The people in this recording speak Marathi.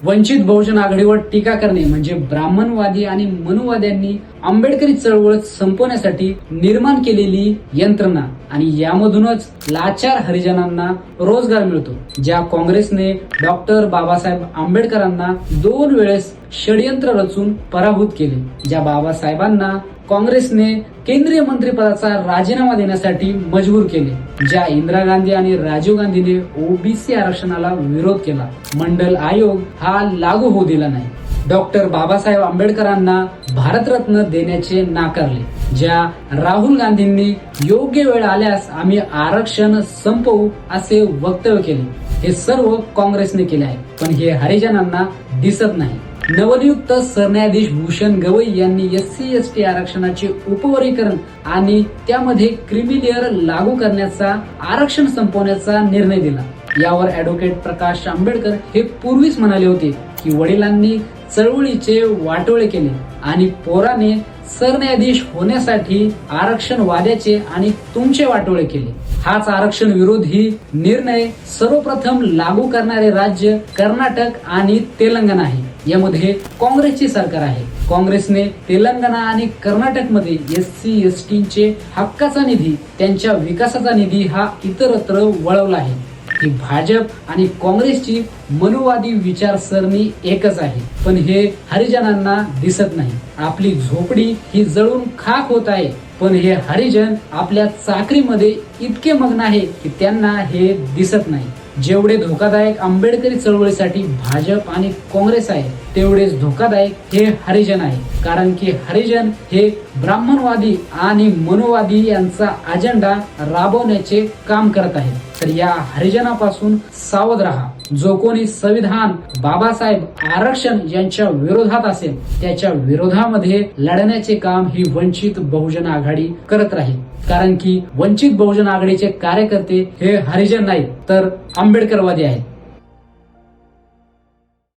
वंचित बहुजन आघाडीवर टीका करणे म्हणजे ब्राह्मणवादी आणि मनुवाद्यांनी आंबेडकरी चळवळ संपवण्यासाठी निर्माण केलेली यंत्रणा आणि यामधूनच लाचार हरिजनांना रोजगार मिळतो. ज्या काँग्रेसने डॉक्टर बाबासाहेब आंबेडकरांना 2 वेळेस षडयंत्र रचून पराभूत केले, ज्या बाबासाहेबांना काँग्रेसने केंद्रीय मंत्रिपदाचा राजीनामा देण्यासाठी मजबूर केले, ज्या इंदिरा गांधी आणि राजीव गांधीने ओबीसी आरक्षणाला विरोध केला, मंडल आयोग हा लागू होऊ दिला नाही, डॉक्टर बाबासाहेब आंबेडकरांना भारतरत्न देण्याचे नाकारले, ज्या राहुल गांधींनी योग्य वेळ आल्यास आम्ही आरक्षण संपवू असे वक्तव्य केले, हे सर्व काँग्रेसने केले आहे. पण हे हरिजनांना दिसत नाही. नवनियुक्त सरन्यायाधीश भूषण गवई यांनी SC/ST आरक्षणाचे उपवर्गीकरण आणि त्यामध्ये क्रिमिलेअर लागू करण्याचा, आरक्षण संपवण्याचा निर्णय दिला. यावर ऍडव्होकेट प्रकाश आंबेडकर हे पूर्वीच म्हणाले होते की वडिलांनी चळवळीचे वाटोळे केले आणि पोराने सरन्यायाधीश होण्यासाठी आरक्षण वाद्याचे आणि तुमचे वाटोळे केले. हाच आरक्षण विरोधी निर्णय सर्वप्रथम लागू करणारे राज्य कर्नाटक आणि तेलंगणा आहे. यामध्ये काँग्रेसची सरकार आहे. काँग्रेसने तेलंगणा आणि कर्नाटकमध्ये SC/ST हक्काचा निधी, त्यांच्या विकासाचा निधी हा इतरत्र वळवला आहे. ही भाजप आणि काँग्रेसची मनुवादी विचारसरणी एकच आहे, पण हे हरिजनांना दिसत नाही. आपली झोपडी ही जळून खाक होत आहे, पण हे हरिजन आपल्या चाकरीमध्ये इतके मग्न आहे की त्यांना हे दिसत नाही. जेवढे धोकादायक आंबेडकरी चळवळीसाठी भाजप आणि काँग्रेस आहे, तेवढेच धोकादायक हे हरिजन आहे. कारण की हरिजन हे ब्राह्मणवादी आणि मनुवादी यांचा अजेंडा राबवण्याचे काम करत आहे. तर या हरिजनापासून सावध राहा. जो कोणी संविधान, बाबासाहेब, आरक्षण यांच्या विरोधात असेल, त्याच्या विरोधामध्ये लढण्याचे काम ही वंचित बहुजन आघाडी करत राहील. कारण की वंचित बहुजन आघाडीचे कार्यकर्ते हे हरिजन नाहीत, तर आंबेडकरवादी आहेत.